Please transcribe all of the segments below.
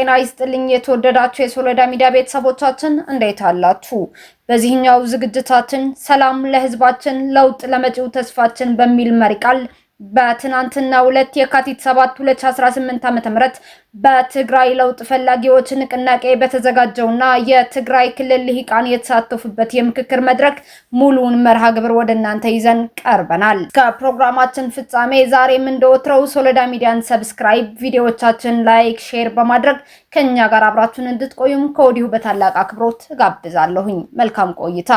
ጤና ይስጥልኝ የተወደዳችሁ የሶሎዳ ሚዲያ ቤተሰቦቻችን እንዴት አላችሁ? በዚህኛው ዝግጅታችን ሰላም ለህዝባችን ለውጥ ለመጪው ተስፋችን በሚል መሪ ቃል በትናንትናው ዕለት የካቲት 7 2018 ዓ.ም በትግራይ ለውጥ ፈላጊዎች ንቅናቄ በተዘጋጀውና የትግራይ ክልል ልሂቃን የተሳተፉበት የምክክር መድረክ ሙሉውን መርሃ ግብር ወደ እናንተ ይዘን ቀርበናል። ከፕሮግራማችን ፍጻሜ ዛሬም እንደወትረው ሶሎዳ ሚዲያን ሰብስክራይብ፣ ቪዲዮዎቻችን ላይክ፣ ሼር በማድረግ ከኛ ጋር አብራችሁን እንድትቆዩም ከወዲሁ በታላቅ አክብሮት ጋብዛለሁኝ። መልካም ቆይታ።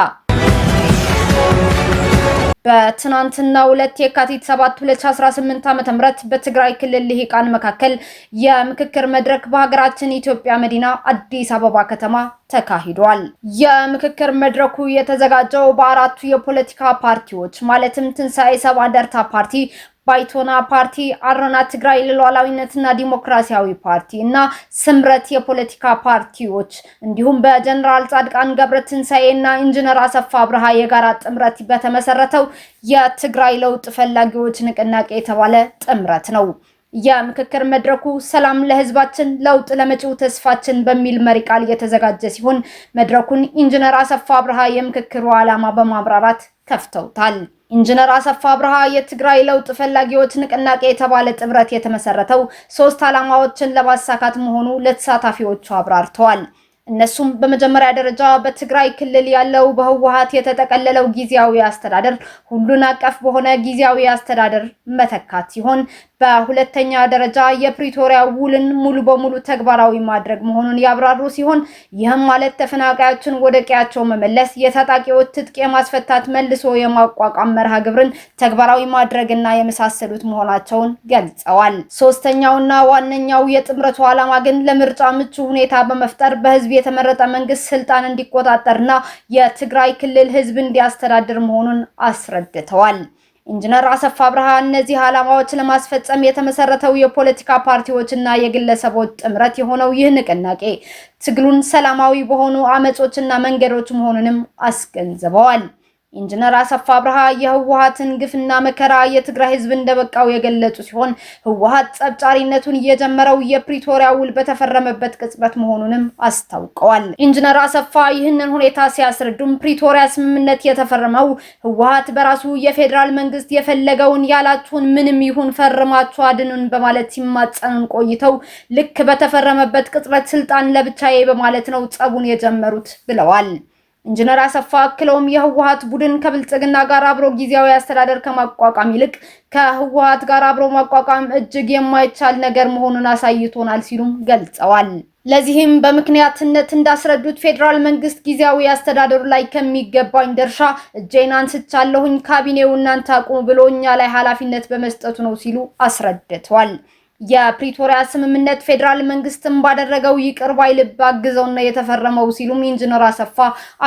በትናንትናው ዕለት የካቲት 7 2018 ዓ.ም በትግራይ ክልል ልሂቃን መካከል የምክክር መድረክ በሀገራችን ኢትዮጵያ መዲና አዲስ አበባ ከተማ ተካሂዷል። የምክክር መድረኩ የተዘጋጀው በአራቱ የፖለቲካ ፓርቲዎች ማለትም ትንሳኤ ሰባ እንደርታ ፓርቲ፣ ባይቶና ፓርቲ፣ አረና ትግራይ ለሉዓላዊነትና ዲሞክራሲያዊ ፓርቲ እና ስምረት የፖለቲካ ፓርቲዎች እንዲሁም በጀነራል ጻድቃን ገብረትንሳኤና ኢንጂነር አሰፋ አብርሃ የጋራ ጥምረት በተመሰረተው የትግራይ ለውጥ ፈላጊዎች ንቅናቄ የተባለ ጥምረት ነው። የምክክር መድረኩ ሰላም ለህዝባችን ለውጥ ለመጪው ተስፋችን በሚል መሪ ቃል የተዘጋጀ ሲሆን መድረኩን ኢንጂነር አሰፋ አብርሃ የምክክሩ ዓላማ በማብራራት ከፍተውታል። ኢንጂነር አሰፋ አብርሃ የትግራይ ለውጥ ፈላጊዎች ንቅናቄ የተባለ ጥምረት የተመሰረተው 3 ዓላማዎችን ለማሳካት መሆኑ ለተሳታፊዎቹ አብራርተዋል። እነሱም በመጀመሪያ ደረጃ በትግራይ ክልል ያለው በህወሓት የተጠቀለለው ጊዜያዊ አስተዳደር ሁሉን አቀፍ በሆነ ጊዜያዊ አስተዳደር መተካት ሲሆን በሁለተኛ ደረጃ የፕሪቶሪያ ውልን ሙሉ በሙሉ ተግባራዊ ማድረግ መሆኑን ያብራሩ ሲሆን ይህም ማለት ተፈናቃዮችን ወደ ቀያቸው መመለስ፣ የታጣቂዎች ትጥቅ የማስፈታት መልሶ የማቋቋም መርሃ ግብርን ተግባራዊ ማድረግና የመሳሰሉት መሆናቸውን ገልጸዋል። ሶስተኛውና ዋነኛው የጥምረቱ ዓላማ ግን ለምርጫ ምቹ ሁኔታ በመፍጠር በህዝብ የተመረጠ መንግስት ስልጣን እንዲቆጣጠርና የትግራይ ክልል ህዝብ እንዲያስተዳድር መሆኑን አስረድተዋል። ኢንጂነር አሰፋ አብርሃ እነዚህ ዓላማዎች ለማስፈጸም የተመሰረተው የፖለቲካ ፓርቲዎችና የግለሰቦች ጥምረት የሆነው ይህ ንቅናቄ ትግሉን ሰላማዊ በሆኑ አመጾችና መንገዶች መሆኑንም አስገንዝበዋል። ኢንጂነር አሰፋ አብርሃ የህወሓትን ግፍና መከራ የትግራይ ህዝብ እንደበቃው የገለጹ ሲሆን ህወሓት ጸብጫሪነቱን የጀመረው የፕሪቶሪያ ውል በተፈረመበት ቅጽበት መሆኑንም አስታውቀዋል። ኢንጂነር አሰፋ ይህንን ሁኔታ ሲያስረዱም ፕሪቶሪያ ስምምነት የተፈረመው ህወሓት በራሱ የፌዴራል መንግስት የፈለገውን ያላችሁን ምንም ይሁን ፈርማችሁ አድኑን በማለት ሲማጸኑን ቆይተው ልክ በተፈረመበት ቅጽበት ስልጣን ለብቻዬ በማለት ነው ጸቡን የጀመሩት ብለዋል። ኢንጂነር አሰፋ አክለውም የህወሓት ቡድን ከብልጽግና ጋር አብሮ ጊዜያዊ አስተዳደር ከማቋቋም ይልቅ ከህወሓት ጋር አብሮ ማቋቋም እጅግ የማይቻል ነገር መሆኑን አሳይቶናል ሲሉም ገልጸዋል። ለዚህም በምክንያትነት እንዳስረዱት ፌዴራል መንግስት ጊዜያዊ አስተዳደሩ ላይ ከሚገባኝ ድርሻ እጄን አንስቻለሁኝ፣ ካቢኔው እናንተ አቁሙ ብሎ እኛ ላይ ኃላፊነት በመስጠቱ ነው ሲሉ አስረድተዋል። የፕሪቶሪያ ስምምነት ፌዴራል መንግስትም ባደረገው ይቅር ባይ ልብ አግዘውና የተፈረመው ሲሉም ኢንጂነር አሰፋ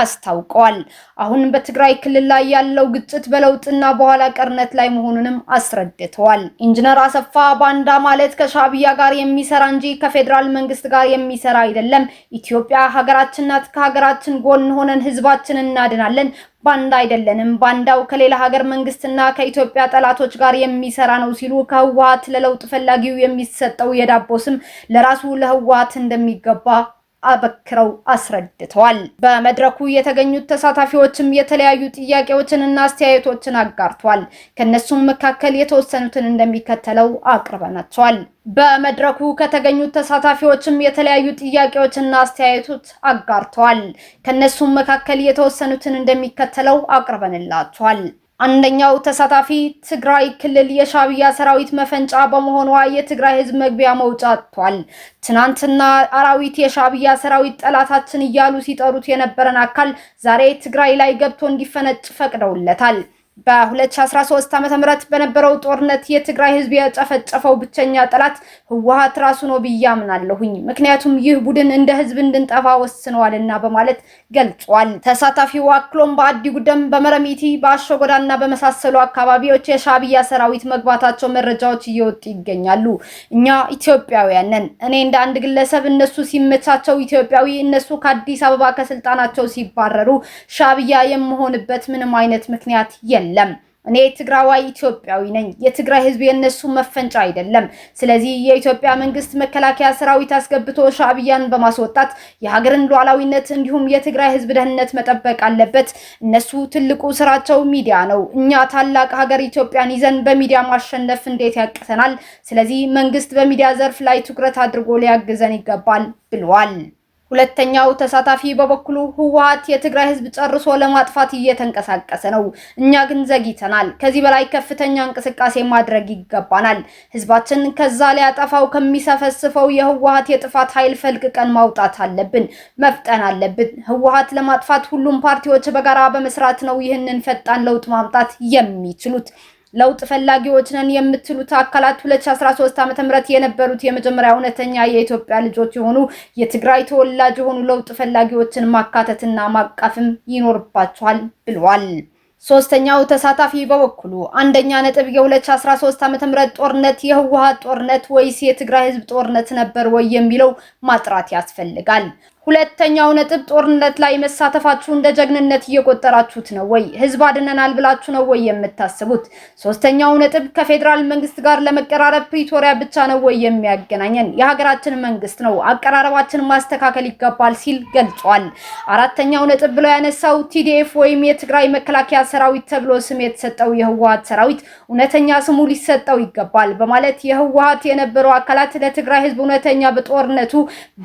አስታውቀዋል። አሁን በትግራይ ክልል ላይ ያለው ግጭት በለውጥና በኋላ ቀርነት ላይ መሆኑንም አስረድተዋል። ኢንጂነር አሰፋ ባንዳ ማለት ከሻዕቢያ ጋር የሚሰራ እንጂ ከፌዴራል መንግስት ጋር የሚሰራ አይደለም። ኢትዮጵያ ሀገራችን ናት። ከሀገራችን ጎን ሆነን ህዝባችንን እናድናለን። ባንዳ አይደለንም። ባንዳው ከሌላ ሀገር መንግስትና ከኢትዮጵያ ጠላቶች ጋር የሚሰራ ነው ሲሉ ከህወሓት ለለውጥ ፈላጊው የሚሰጠው የዳቦ ስም ለራሱ ለህወሓት እንደሚገባ አበክረው አስረድተዋል። በመድረኩ የተገኙት ተሳታፊዎችም የተለያዩ ጥያቄዎችንና አስተያየቶችን አጋርተዋል። ከነሱም መካከል የተወሰኑትን እንደሚከተለው አቅርበናቸዋል። በመድረኩ ከተገኙት ተሳታፊዎችም የተለያዩ ጥያቄዎችንና አስተያየቶች አጋርተዋል። ከነሱም መካከል የተወሰኑትን እንደሚከተለው አቅርበንላቸዋል። አንደኛው ተሳታፊ ትግራይ ክልል የሻዕቢያ ሰራዊት መፈንጫ በመሆኗ የትግራይ ህዝብ መግቢያ መውጫ አጥቷል። ትናንትና አራዊት የሻዕቢያ ሰራዊት ጠላታችን እያሉ ሲጠሩት የነበረን አካል ዛሬ ትግራይ ላይ ገብቶ እንዲፈነጭ ፈቅደውለታል። በ2013 ዓ.ም በነበረው ጦርነት የትግራይ ህዝብ ያጨፈጨፈው ብቸኛ ጠላት ህወሓት ራሱ ነው ብያምናለሁኝ። ምክንያቱም ይህ ቡድን እንደ ህዝብ እንድንጠፋ ወስነዋልና በማለት ገልጿል። ተሳታፊው አክሎም በአዲ ጉደም፣ በመረሚቲ፣ በአሸጎዳና በመሳሰሉ አካባቢዎች የሻዕቢያ ሰራዊት መግባታቸው መረጃዎች እየወጡ ይገኛሉ። እኛ ኢትዮጵያውያን ነን። እኔ እንደ አንድ ግለሰብ እነሱ ሲመቻቸው ኢትዮጵያዊ፣ እነሱ ከአዲስ አበባ ከስልጣናቸው ሲባረሩ ሻዕቢያ የምሆንበት ምንም አይነት ምክንያት የለም። እኔ ትግራዋይ ኢትዮጵያዊ ነኝ። የትግራይ ህዝብ የነሱ መፈንጫ አይደለም። ስለዚህ የኢትዮጵያ መንግስት መከላከያ ሰራዊት አስገብቶ ሻዕቢያን በማስወጣት የሀገርን ሉዓላዊነት እንዲሁም የትግራይ ህዝብ ደህንነት መጠበቅ አለበት። እነሱ ትልቁ ስራቸው ሚዲያ ነው። እኛ ታላቅ ሀገር ኢትዮጵያን ይዘን በሚዲያ ማሸነፍ እንዴት ያቅተናል? ስለዚህ መንግስት በሚዲያ ዘርፍ ላይ ትኩረት አድርጎ ሊያግዘን ይገባል ብለዋል። ሁለተኛው ተሳታፊ በበኩሉ ህወሓት የትግራይ ህዝብ ጨርሶ ለማጥፋት እየተንቀሳቀሰ ነው። እኛ ግን ዘግይተናል። ከዚህ በላይ ከፍተኛ እንቅስቃሴ ማድረግ ይገባናል። ህዝባችን ከዛ ሊያጠፋው ከሚሰፈስፈው የህወሓት የጥፋት ኃይል ፈልቅቀን ማውጣት አለብን፣ መፍጠን አለብን። ህወሓት ለማጥፋት ሁሉም ፓርቲዎች በጋራ በመስራት ነው ይህንን ፈጣን ለውጥ ማምጣት የሚችሉት። ለውጥ ፈላጊዎች ነን የምትሉት አካላት 2013 ዓ.ም የነበሩት የመጀመሪያ እውነተኛ የኢትዮጵያ ልጆች የሆኑ የትግራይ ተወላጅ የሆኑ ለውጥ ፈላጊዎችን ማካተትና ማቃፍም ይኖርባቸዋል ብለዋል። ሶስተኛው ተሳታፊ በበኩሉ አንደኛ ነጥብ የ2013 ዓ.ም ጦርነት የህወሓት ጦርነት ወይስ የትግራይ ህዝብ ጦርነት ነበር ወይ የሚለው ማጥራት ያስፈልጋል። ሁለተኛው ነጥብ ጦርነት ላይ መሳተፋችሁ እንደ ጀግንነት እየቆጠራችሁት ነው ወይ? ህዝብ አድነናል ብላችሁ ነው ወይ የምታስቡት? ሶስተኛው ነጥብ ከፌደራል መንግስት ጋር ለመቀራረብ ፕሪቶሪያ ብቻ ነው ወይ የሚያገናኘን? የሀገራችን መንግስት ነው፣ አቀራረባችን ማስተካከል ይገባል ሲል ገልጿል። አራተኛው ነጥብ ብሎ ያነሳው ቲዲኤፍ ወይም የትግራይ መከላከያ ሰራዊት ተብሎ ስም የተሰጠው የህወሓት ሰራዊት እውነተኛ ስሙ ሊሰጠው ይገባል በማለት የህወሓት የነበሩ አካላት ለትግራይ ህዝብ እውነተኛ በጦርነቱ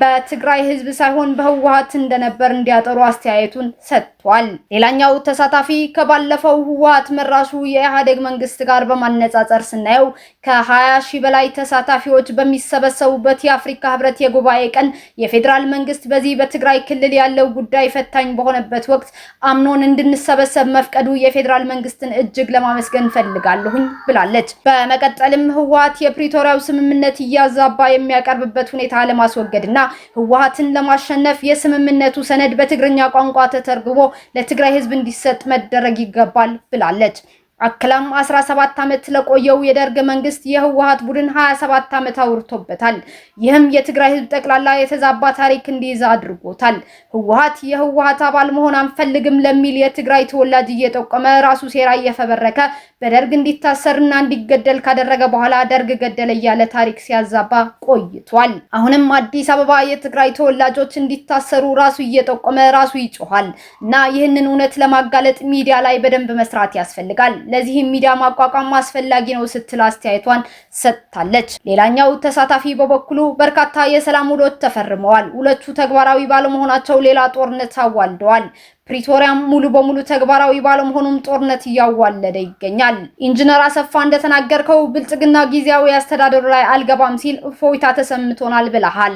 በትግራይ ህዝብ ሳይሆን በህወሓት እንደነበር እንዲያጠሩ አስተያየቱን ሰጥቷል። ሌላኛው ተሳታፊ ከባለፈው ህወሓት መራሹ የኢህአዴግ መንግስት ጋር በማነጻጸር ስናየው ከ20 ሺህ በላይ ተሳታፊዎች በሚሰበሰቡበት የአፍሪካ ህብረት የጉባኤ ቀን የፌደራል መንግስት በዚህ በትግራይ ክልል ያለው ጉዳይ ፈታኝ በሆነበት ወቅት አምኖን እንድንሰበሰብ መፍቀዱ የፌደራል መንግስትን እጅግ ለማመስገን ፈልጋለሁኝ ብላለች። በመቀጠልም ህወሓት የፕሪቶሪያው ስምምነት እያዛባ የሚያቀርብበት ሁኔታ ለማስወገድና ህወሓትን ለማሸነፍ የስምምነቱ ሰነድ በትግርኛ ቋንቋ ተተርጉሞ ለትግራይ ህዝብ እንዲሰጥ መደረግ ይገባል ብላለች። አክላም 17 ዓመት ለቆየው የደርግ መንግስት የህወሓት ቡድን 27 ዓመት አውርቶበታል። ይህም የትግራይ ህዝብ ጠቅላላ የተዛባ ታሪክ እንዲይዝ አድርጎታል። ህወሓት የህወሓት አባል መሆን አንፈልግም ለሚል የትግራይ ተወላጅ እየጠቆመ ራሱ ሴራ እየፈበረከ በደርግ እንዲታሰርና እንዲገደል ካደረገ በኋላ ደርግ ገደለ እያለ ታሪክ ሲያዛባ ቆይቷል። አሁንም አዲስ አበባ የትግራይ ተወላጆች እንዲታሰሩ ራሱ እየጠቆመ ራሱ ይጮሃል እና ይህንን እውነት ለማጋለጥ ሚዲያ ላይ በደንብ መስራት ያስፈልጋል። ለዚህም ሚዲያ ማቋቋም አስፈላጊ ነው ስትል አስተያየቷን ሰጥታለች። ሌላኛው ተሳታፊ በበኩሉ በርካታ የሰላም ውሎች ተፈርመዋል። ውሎቹ ተግባራዊ ባለመሆናቸው ሌላ ጦርነት አዋልደዋል። ፕሪቶሪያም ሙሉ በሙሉ ተግባራዊ ባለመሆኑም ጦርነት እያዋለደ ይገኛል። ኢንጂነር አሰፋ እንደተናገርከው ብልጽግና ጊዜያዊ አስተዳደሩ ላይ አልገባም ሲል እፎይታ ተሰምቶናል ብለሃል።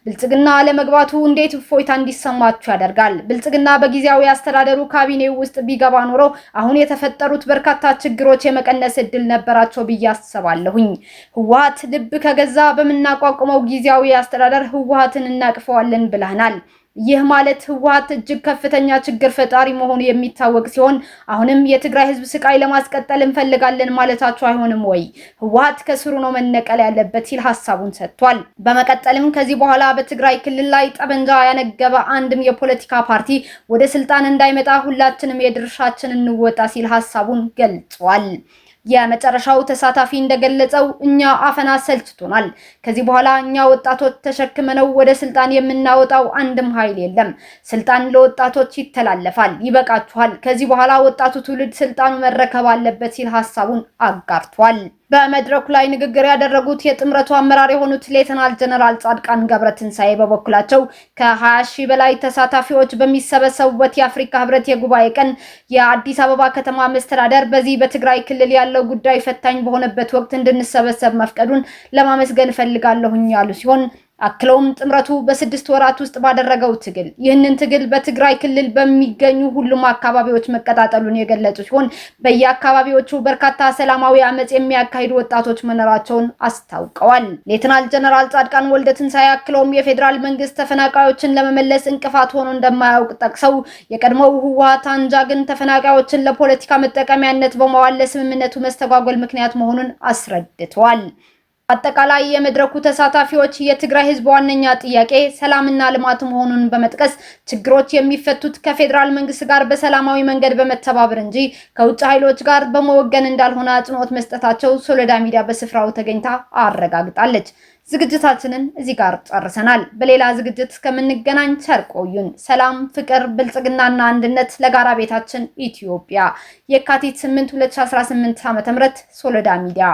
ብልጽግና ለመግባቱ እንዴት እፎይታ እንዲሰማችሁ ያደርጋል? ብልጽግና በጊዜያዊ አስተዳደሩ ካቢኔው ውስጥ ቢገባ ኖሮ አሁን የተፈጠሩት በርካታ ችግሮች የመቀነስ እድል ነበራቸው ብዬ አስባለሁኝ። ህወሓት ልብ ከገዛ በምናቋቁመው ጊዜያዊ አስተዳደር ህወሓትን እናቅፈዋለን ብለናል። ይህ ማለት ህወሓት እጅግ ከፍተኛ ችግር ፈጣሪ መሆኑ የሚታወቅ ሲሆን አሁንም የትግራይ ህዝብ ስቃይ ለማስቀጠል እንፈልጋለን ማለታቸው አይሆንም ወይ? ህወሓት ከስሩ ነው መነቀል ያለበት ሲል ሐሳቡን ሰጥቷል። በመቀጠልም ከዚህ በኋላ በትግራይ ክልል ላይ ጠበንጃ ያነገበ አንድም የፖለቲካ ፓርቲ ወደ ስልጣን እንዳይመጣ ሁላችንም የድርሻችንን እንወጣ ሲል ሐሳቡን ገልጿል። የመጨረሻው ተሳታፊ እንደገለጸው እኛ አፈና ሰልችቶናል። ከዚህ በኋላ እኛ ወጣቶች ተሸክመነው ወደ ስልጣን የምናወጣው አንድም ኃይል የለም። ስልጣን ለወጣቶች ይተላለፋል። ይበቃችኋል። ከዚህ በኋላ ወጣቱ ትውልድ ስልጣኑ መረከብ አለበት ሲል ሐሳቡን አጋርቷል። በመድረኩ ላይ ንግግር ያደረጉት የጥምረቱ አመራር የሆኑት ሌተናል ጀነራል ጻድቃን ገብረትንሳኤ በበኩላቸው ከ20 ሺህ በላይ ተሳታፊዎች በሚሰበሰቡበት የአፍሪካ ህብረት የጉባኤ ቀን የአዲስ አበባ ከተማ መስተዳደር በዚህ በትግራይ ክልል ያለው ጉዳይ ፈታኝ በሆነበት ወቅት እንድንሰበሰብ መፍቀዱን ለማመስገን ፈልጋለሁኝ ያሉ ሲሆን አክለውም ጥምረቱ በ6 ወራት ውስጥ ባደረገው ትግል ይህንን ትግል በትግራይ ክልል በሚገኙ ሁሉም አካባቢዎች መቀጣጠሉን የገለጹ ሲሆን በየአካባቢዎቹ በርካታ ሰላማዊ አመጽ የሚያካሂዱ ወጣቶች መኖራቸውን አስታውቀዋል። ሌተናል ጀነራል ጻድቃን ወልደትንሳኤ አክለውም የፌደራል መንግስት ተፈናቃዮችን ለመመለስ እንቅፋት ሆኖ እንደማያውቅ ጠቅሰው የቀድሞው ህወሓት አንጃ ግን ተፈናቃዮችን ለፖለቲካ መጠቀሚያነት በመዋል ለስምምነቱ መስተጓጎል ምክንያት መሆኑን አስረድተዋል። አጠቃላይ የመድረኩ ተሳታፊዎች የትግራይ ህዝብ ዋነኛ ጥያቄ ሰላምና ልማት መሆኑን በመጥቀስ ችግሮች የሚፈቱት ከፌደራል መንግስት ጋር በሰላማዊ መንገድ በመተባበር እንጂ ከውጭ ኃይሎች ጋር በመወገን እንዳልሆነ አጽንኦት መስጠታቸው ሶሎዳ ሚዲያ በስፍራው ተገኝታ አረጋግጣለች። ዝግጅታችንን እዚህ ጋር ጨርሰናል። በሌላ ዝግጅት እስከምንገናኝ ቸር ቆዩን። ሰላም፣ ፍቅር፣ ብልጽግናና አንድነት ለጋራ ቤታችን ኢትዮጵያ። የካቲት 8 2018 ዓ.ም ሶሎዳ ሚዲያ